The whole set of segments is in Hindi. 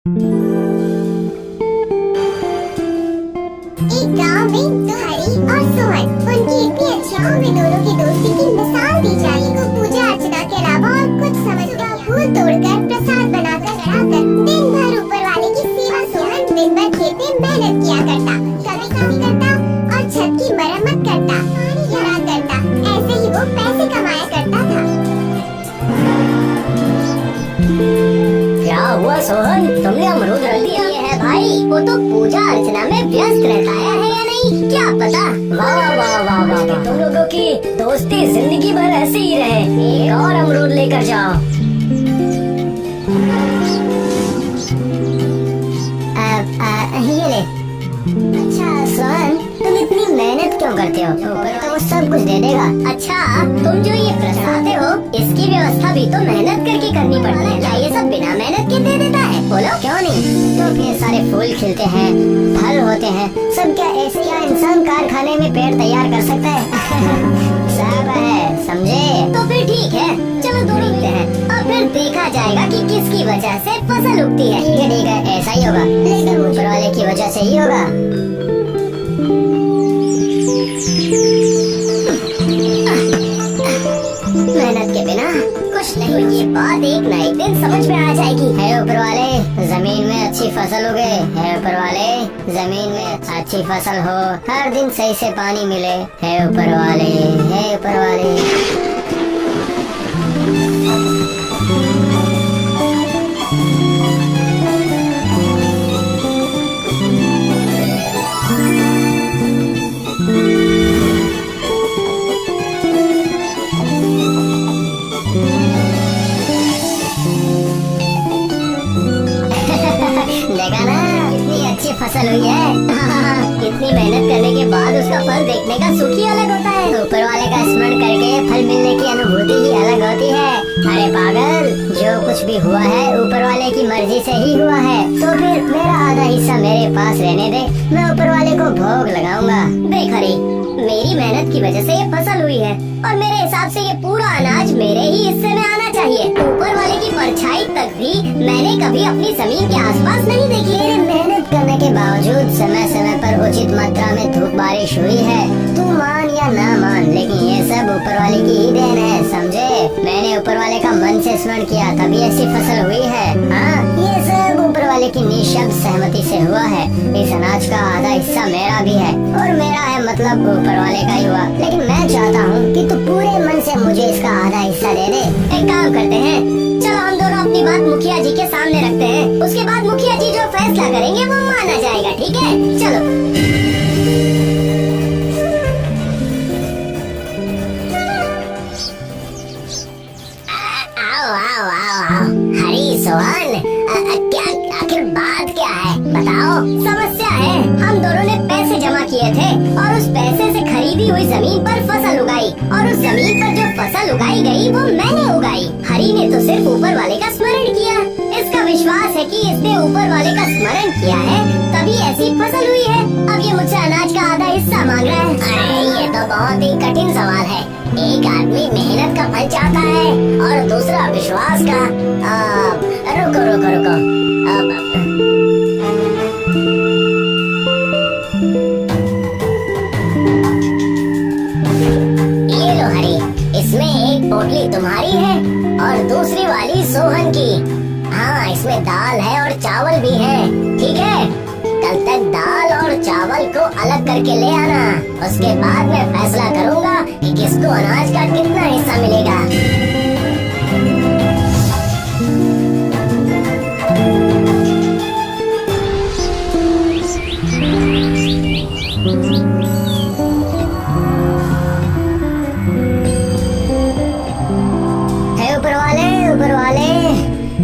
एक गांव में दो हरी और सोहन, उनकी इतनी अच्छाइयों में दोनों की दोस्ती की मिसाल दी जा रही को पूजा अर्चना के अलावा और कुछ समझ का फूल तोड़कर प्रसाद बनाकर चढ़ाकर दिन भर ऊपर वाले की सेवा। सोहन दिन भर खेत में मेहनत किया करता, कभी कभी करता और छत की मरम्मत करता, पानी भरा करता। ऐसे ही वो पैसे कमाया करता था। क्या हुआ सोहन, तुमने अमरूद रख दिया? ये है भाई, वो तो पूजा अर्चना में व्यस्त रहता है या नहीं क्या पता। वाह वाह वाह वाह वाह, तुम लोगों की दोस्ती जिंदगी भर ऐसे ही रहे। एक और अमरूद लेकर जाओ। ये ले। अच्छा सोहन, तुम इतनी मेहनत क्यों करते हो? तो वो सब कुछ दे देगा। अच्छा, तुम जो ये प्रसादे हो इसकी व्यवस्था भी तो मेहनत करके करनी पड़ती है ना, ये सब बिना मेहनत के दे देता है? बोलो क्यों नहीं? तो इतने सारे फूल खिलते हैं, फल होते हैं, सब क्या ऐसे या इंसान कारखाने में पेड़ तैयार कर सकता है? सब है, समझे? तो फिर ठीक है, चलो ढूंढते हैं और फिर देखा जाएगा कि किसकी वजह से फसल उगती है। ठीक है, ऐसा ही होगा, लेकिन ऊपर वाले की वजह से ही होगा। मेहनत के बिना कुछ नहीं, ये बात एक ना एक दिन समझ में आ जाएगी। है ऊपर वाले, जमीन में अच्छी फसल उगे। है ऊपर वाले, जमीन में अच्छी फसल हो, हर दिन सही से पानी मिले। है ऊपर वाले, है ऊपर वाले। देखा ना, कितनी अच्छी फसल हुई है। इतनी मेहनत करने के बाद उसका फल देखने का सुख ही अलग होता है। ऊपर वाले का स्मरण करके फल मिलने की अनुभूति ही अलग होती है। अरे पागल, जो कुछ भी हुआ है ऊपर वाले की मर्जी से ही हुआ है, तो फिर मेरा आधा हिस्सा मेरे पास रहने दे, मैं ऊपर वाले को भोग लगाऊंगा। देख हरी, मेरी मेहनत की वजह से ये फसल हुई है और मेरे हिसाब से ये पूरा अनाज मेरे ही हिस्से में आना चाहिए। ऊपर वाले की परछाई तक भी मैंने कभी अपनी जमीन के आसपास नहीं देखी। मेरे मेहनत करने के बावजूद समय समय पर उचित मात्रा में धूप बारिश हुई है। तू मान या ना मान, लेकिन ये सब ऊपर वाले की ही देन है, समझे? मैंने ऊपर वाले का मन से स्मरण किया, तभी ऐसी फसल हुई है। हाँ, ये सब ऊपर वाले की निःशब्द सहमति से हुआ है। इस अनाज का आधा हिस्सा मेरा भी है और मेरा है मतलब ऊपर वाले का ही हुआ। लेकिन मैं चाहता हूँ कि तू पूरे मन से मुझे इसका आधा हिस्सा दे दे। एक काम करते हैं, चलो हम दोनों अपनी बात मुखिया जी के सामने रखते हैं, उसके बाद मुखिया जी जो फैसला करेंगे वो माना जाएगा, ठीक है? चलो। आओ आओ आओ आओ, हरी सोहन, क्या आखिर बात क्या है बताओ? समस्या है, हम दोनों ने पैसे जमा किए थे और उस पैसे से खरीदी हुई जमीन पर फसल उगाई और उस जमीन पर जो फसल उगाई गई वो मैंने उगाई। हरी ने तो सिर्फ ऊपर वाले का स्मरण किया। इसका विश्वास है कि इसने ऊपर वाले का स्मरण किया है तभी ऐसी फसल हुई है। अब ये मुझसे अनाज का आधा हिस्सा मांग रहा है। अरे ये तो बहुत ही कठिन सवाल है। एक आदमी मेहनत का फल चाहता है और दूसरा विश्वास का। रुको रुको रुको, ये लो हरी, इसमें एक पोटली तुम्हारी है और दूसरी वाली सोहन की। हाँ, इसमें दाल है और चावल भी है, ठीक है? कल तक दाल और चावल को अलग करके ले आना, उसके बाद मैं फैसला करूँगा कि किसको अनाज का कितना हिस्सा मिलेगा।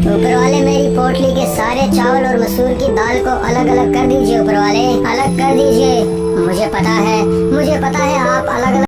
ऊपर वाले मेरी पोटली के सारे चावल और मसूर की दाल को अलग अलग कर दीजिए। ऊपर वाले अलग कर दीजिए। मुझे पता है आप अलग अलग